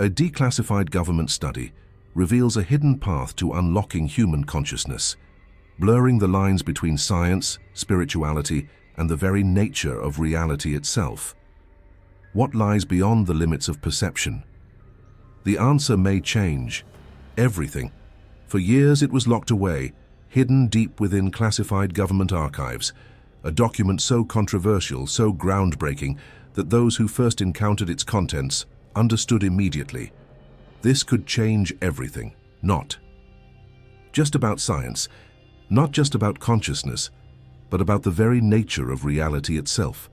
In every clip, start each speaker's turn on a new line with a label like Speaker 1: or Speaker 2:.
Speaker 1: A declassified government study reveals a hidden path to unlocking human consciousness, blurring the lines between science, spirituality, and the very nature of reality itself. What lies beyond the limits of perception? The answer may change. Everything. For years it was locked away, hidden deep within classified government archives, a document so controversial, so groundbreaking, that those who first encountered its contents understood immediately. This could change everything. Not just about science, not just about consciousness, but about the very nature of reality itself.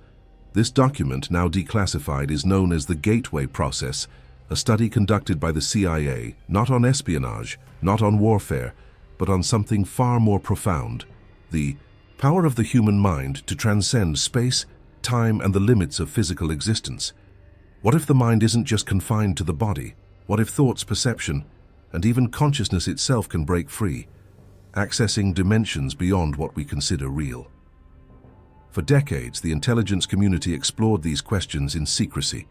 Speaker 1: This document, now declassified, is known as the Gateway Process, a study conducted by the CIA, not on espionage, not on warfare, but on something far more profound: the power of the human mind to transcend space, time, and the limits of physical existence. What if the mind isn't just confined to the body? What if thoughts, perception, and even consciousness itself can break free, accessing dimensions beyond what we consider real? For decades, the intelligence community explored these questions in secrecy,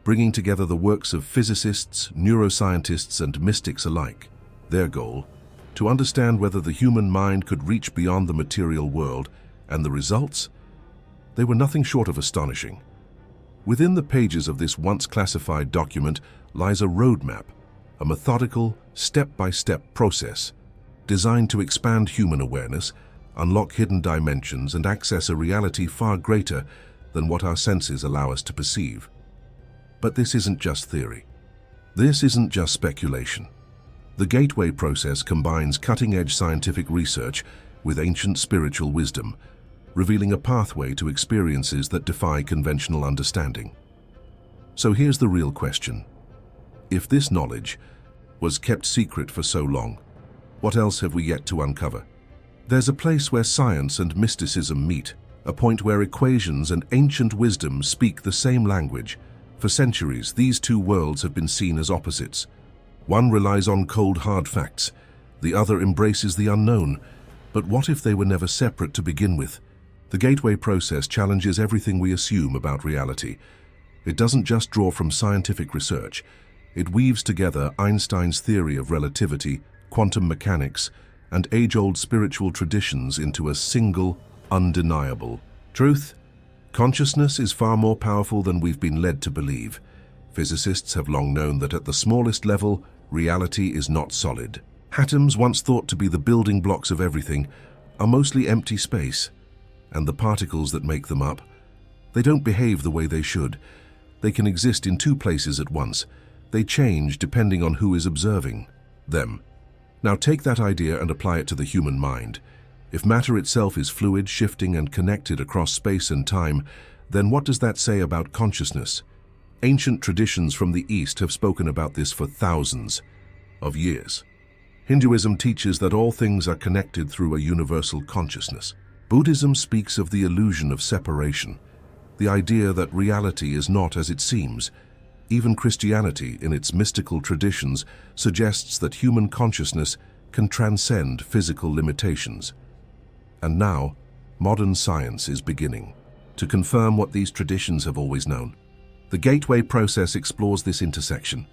Speaker 1: bringing together the works of physicists, neuroscientists, and mystics alike. Their goal: to understand whether the human mind could reach beyond the material world, and the results? They were nothing short of astonishing. Within the pages of this once classified document lies a roadmap, a methodical, step-by-step process designed to expand human awareness, unlock hidden dimensions, and access a reality far greater than what our senses allow us to perceive. But this isn't just theory. This isn't just speculation. The Gateway Process combines cutting-edge scientific research with ancient spiritual wisdom, revealing a pathway to experiences that defy conventional understanding. So here's the real question. If this knowledge was kept secret for so long, what else have we yet to uncover? There's a place where science and mysticism meet, a point where equations and ancient wisdom speak the same language. For centuries, these two worlds have been seen as opposites. One relies on cold, hard facts. The other embraces the unknown. But what if they were never separate to begin with? The Gateway Process challenges everything we assume about reality. It doesn't just draw from scientific research. It weaves together Einstein's theory of relativity, quantum mechanics, and age-old spiritual traditions into a single, undeniable truth. Consciousness is far more powerful than we've been led to believe. Physicists have long known that at the smallest level, reality is not solid. Atoms, once thought to be the building blocks of everything, are mostly empty space. And the particles that make them up, they don't behave the way they should. They can exist in two places at once. They change depending on who is observing them. Now take that idea and apply it to the human mind. If matter itself is fluid, shifting, and connected across space and time, then what does that say about consciousness? Ancient traditions from the East have spoken about this for thousands of years. Hinduism teaches that all things are connected through a universal consciousness. Buddhism speaks of the illusion of separation, the idea that reality is not as it seems. Even Christianity, in its mystical traditions, suggests that human consciousness can transcend physical limitations. And now, modern science is beginning to confirm what these traditions have always known. The Gateway Process explores this intersection.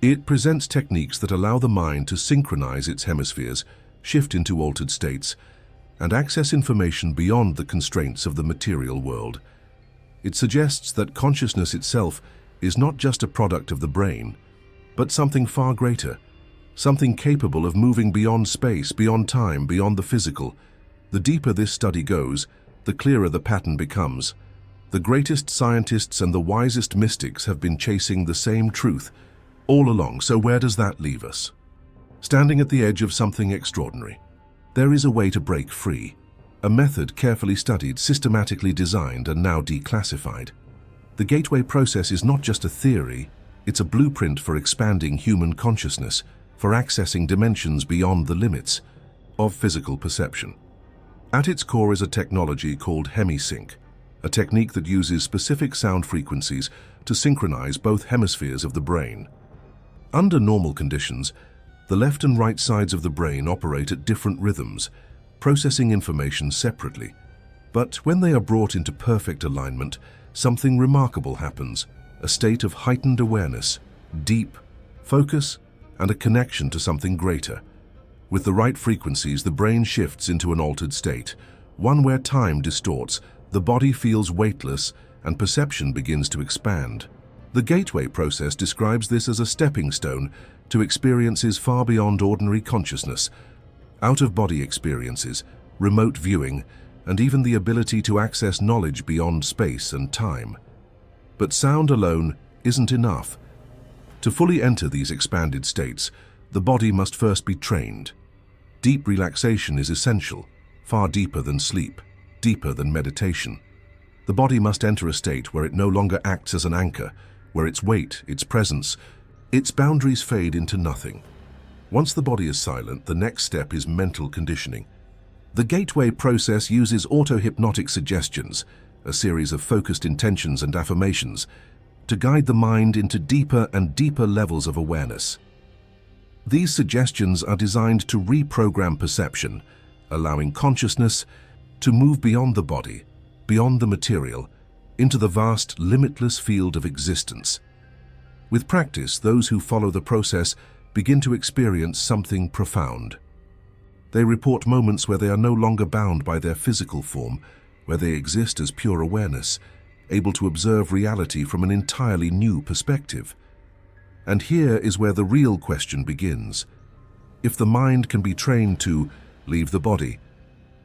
Speaker 1: It presents techniques that allow the mind to synchronize its hemispheres, shift into altered states, and access information beyond the constraints of the material world. It suggests that consciousness itself is not just a product of the brain, but something far greater, something capable of moving beyond space, beyond time, beyond the physical. The deeper this study goes, the clearer the pattern becomes. The greatest scientists and the wisest mystics have been chasing the same truth all along. So where does that leave us? Standing at the edge of something extraordinary. There is a way to break free, a method carefully studied, systematically designed, and now declassified. The Gateway Process is not just a theory, it's a blueprint for expanding human consciousness, for accessing dimensions beyond the limits of physical perception. At its core is a technology called hemisync, a technique that uses specific sound frequencies to synchronize both hemispheres of the brain. Under normal conditions, the left and right sides of the brain operate at different rhythms, processing information separately. But when they are brought into perfect alignment, something remarkable happens, a state of heightened awareness, deep, focus, and a connection to something greater. With the right frequencies, the brain shifts into an altered state, one where time distorts, the body feels weightless, and perception begins to expand. The gateway process describes this as a stepping stone to experiences far beyond ordinary consciousness, out-of-body experiences, remote viewing, and even the ability to access knowledge beyond space and time. But sound alone isn't enough. To fully enter these expanded states, the body must first be trained. Deep relaxation is essential, far deeper than sleep, deeper than meditation. The body must enter a state where it no longer acts as an anchor, where its weight, its presence, its boundaries fade into nothing. Once the body is silent, the next step is mental conditioning. The gateway process uses auto-hypnotic suggestions, a series of focused intentions and affirmations, to guide the mind into deeper and deeper levels of awareness. These suggestions are designed to reprogram perception, allowing consciousness to move beyond the body, beyond the material, into the vast, limitless field of existence. With practice, those who follow the process begin to experience something profound. They report moments where they are no longer bound by their physical form, where they exist as pure awareness, able to observe reality from an entirely new perspective. And here is where the real question begins. If the mind can be trained to leave the body,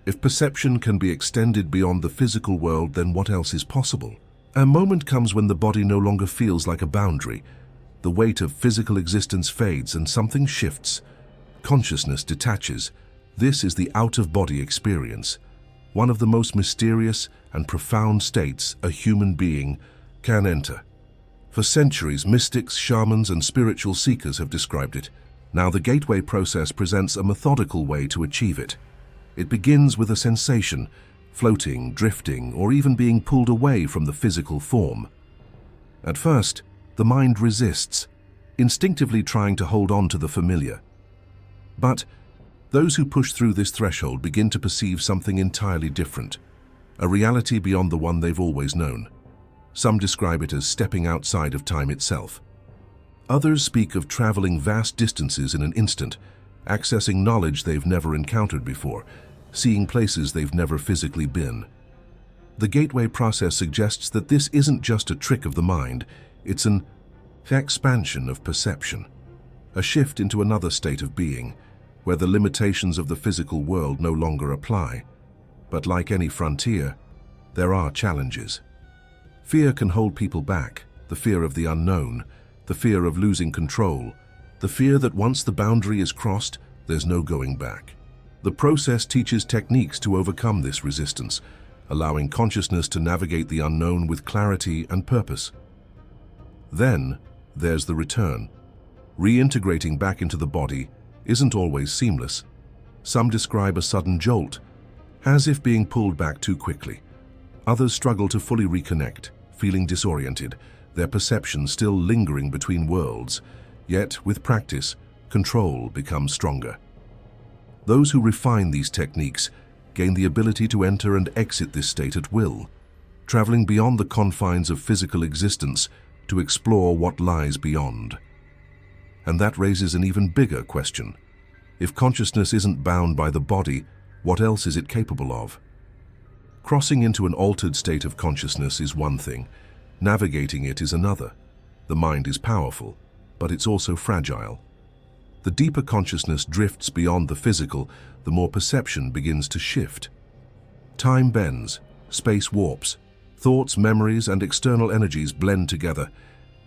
Speaker 1: if perception can be extended beyond the physical world, then what else is possible? A moment comes when the body no longer feels like a boundary. The weight of physical existence fades and something shifts. Consciousness detaches. This is the out-of-body experience, one of the most mysterious and profound states a human being can enter. For centuries, mystics, shamans, and spiritual seekers have described it. Now the gateway process presents a methodical way to achieve it. It begins with a sensation, floating, drifting, or even being pulled away from the physical form. At first, the mind resists, instinctively trying to hold on to the familiar. But those who push through this threshold begin to perceive something entirely different, a reality beyond the one they've always known. Some describe it as stepping outside of time itself. Others speak of traveling vast distances in an instant, accessing knowledge they've never encountered before, seeing places they've never physically been. The gateway process suggests that this isn't just a trick of the mind, it's an expansion of perception, a shift into another state of being, where the limitations of the physical world no longer apply. But like any frontier, there are challenges. Fear can hold people back, the fear of the unknown, the fear of losing control, the fear that once the boundary is crossed, there's no going back. The process teaches techniques to overcome this resistance, allowing consciousness to navigate the unknown with clarity and purpose. Then, there's the return. Reintegrating back into the body isn't always seamless. Some describe a sudden jolt, as if being pulled back too quickly. Others struggle to fully reconnect, feeling disoriented, their perception still lingering between worlds. Yet, with practice, control becomes stronger. Those who refine these techniques gain the ability to enter and exit this state at will, traveling beyond the confines of physical existence to explore what lies beyond. And that raises an even bigger question. If consciousness isn't bound by the body, what else is it capable of? Crossing into an altered state of consciousness is one thing, navigating it is another. The mind is powerful, but it's also fragile. The deeper consciousness drifts beyond the physical, the more perception begins to shift. Time bends, space warps, thoughts, memories, and external energies blend together,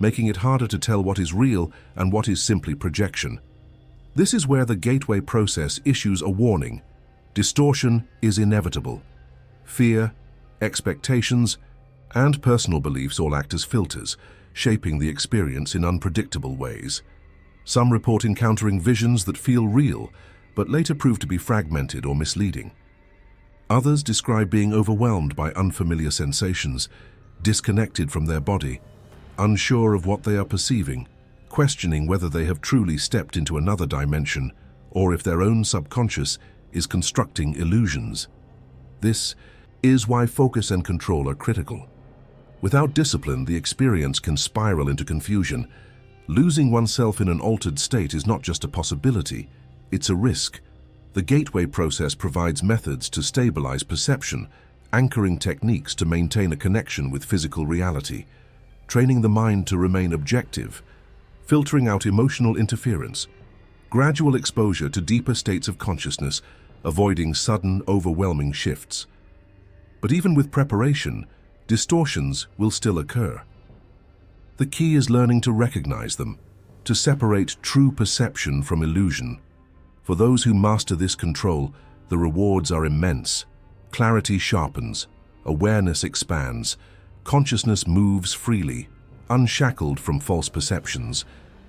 Speaker 1: making it harder to tell what is real and what is simply projection. This is where the gateway process issues a warning. Distortion is inevitable. Fear, expectations, and personal beliefs all act as filters, shaping the experience in unpredictable ways. Some report encountering visions that feel real, but later prove to be fragmented or misleading. Others describe being overwhelmed by unfamiliar sensations, disconnected from their body, unsure of what they are perceiving, questioning whether they have truly stepped into another dimension or if their own subconscious is constructing illusions. This is why focus and control are critical. Without discipline, the experience can spiral into confusion, Losing oneself in an altered state is not just a possibility, it's a risk. The gateway process provides methods to stabilize perception, anchoring techniques to maintain a connection with physical reality, training the mind to remain objective, filtering out emotional interference, gradual exposure to deeper states of consciousness, avoiding sudden, overwhelming shifts. But even with preparation, distortions will still occur. The key is learning to recognize them, to separate true perception from illusion. For those who master this control, the rewards are immense. Clarity sharpens, awareness expands, consciousness moves freely, unshackled from false perceptions.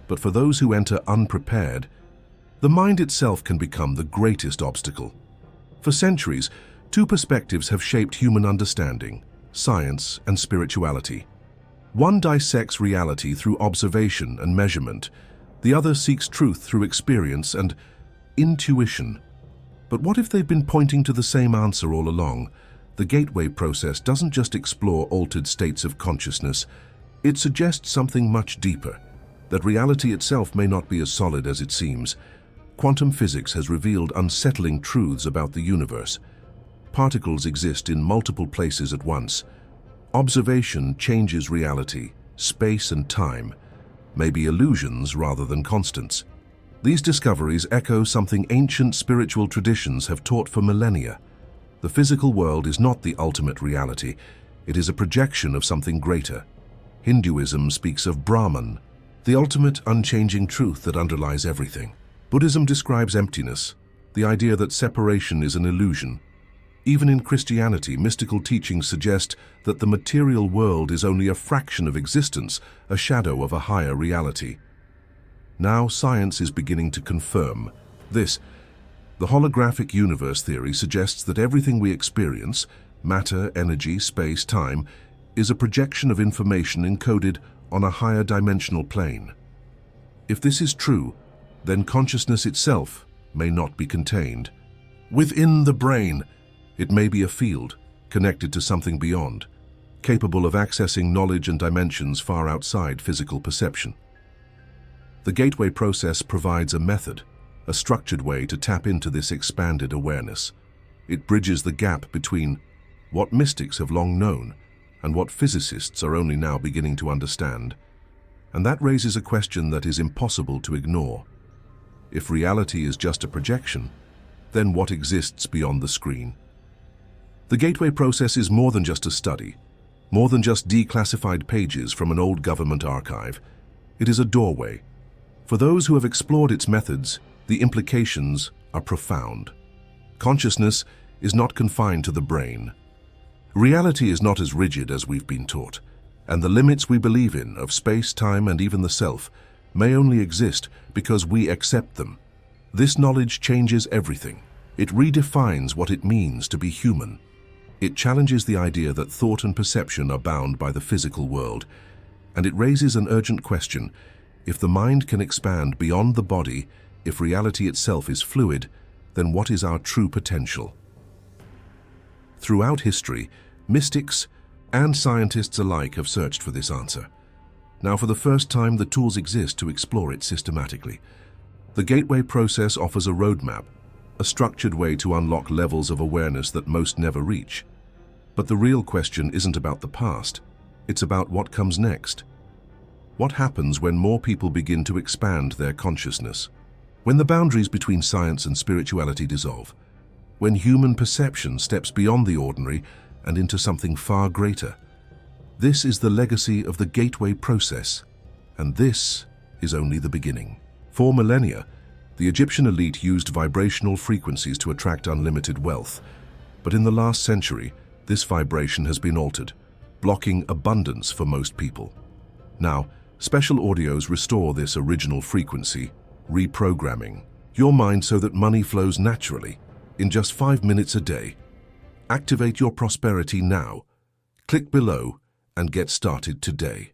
Speaker 1: But for those who enter unprepared, the mind itself can become the greatest obstacle. For centuries, two perspectives have shaped human understanding: science and spirituality. One dissects reality through observation and measurement. The other seeks truth through experience and intuition. But what if they've been pointing to the same answer all along? The gateway process doesn't just explore altered states of consciousness. It suggests something much deeper, that reality itself may not be as solid as it seems. Quantum physics has revealed unsettling truths about the universe. Particles exist in multiple places at once. Observation changes reality. Space and time may be illusions rather than constants. These discoveries echo something ancient spiritual traditions have taught for millennia. The physical world is not the ultimate reality. It is a projection of something greater. Hinduism speaks of Brahman, the ultimate unchanging truth that underlies everything. Buddhism describes emptiness, the idea that separation is an illusion. Even in Christianity, mystical teachings suggest that the material world is only a fraction of existence, a shadow of a higher reality. Now science is beginning to confirm this. The holographic universe theory suggests that everything we experience, matter, energy, space, time, is a projection of information encoded on a higher dimensional plane. If this is true, then consciousness itself may not be contained within the brain. It may be a field connected to something beyond, capable of accessing knowledge and dimensions far outside physical perception. The gateway process provides a method, a structured way to tap into this expanded awareness. It bridges the gap between what mystics have long known and what physicists are only now beginning to understand. And that raises a question that is impossible to ignore. If reality is just a projection, then what exists beyond the screen? The gateway process is more than just a study, more than just declassified pages from an old government archive. It is a doorway. For those who have explored its methods, the implications are profound. Consciousness is not confined to the brain. Reality is not as rigid as we've been taught, and the limits we believe in of space, time, and even the self may only exist because we accept them. This knowledge changes everything. It redefines what it means to be human. It challenges the idea that thought and perception are bound by the physical world, and it raises an urgent question. If the mind can expand beyond the body, if reality itself is fluid, then what is our true potential? Throughout history, mystics and scientists alike have searched for this answer. Now, for the first time, the tools exist to explore it systematically. The gateway process offers a roadmap, a structured way to unlock levels of awareness that most never reach. But the real question isn't about the past, it's about what comes next. What happens when more people begin to expand their consciousness? When the boundaries between science and spirituality dissolve? When human perception steps beyond the ordinary and into something far greater? This is the legacy of the gateway process, and this is only the beginning. For millennia, the Egyptian elite used vibrational frequencies to attract unlimited wealth. But in the last century, this vibration has been altered, blocking abundance for most people. Now, special audios restore this original frequency, reprogramming your mind so that money flows naturally, in just 5 minutes a day. Activate your prosperity now. Click below and get started today.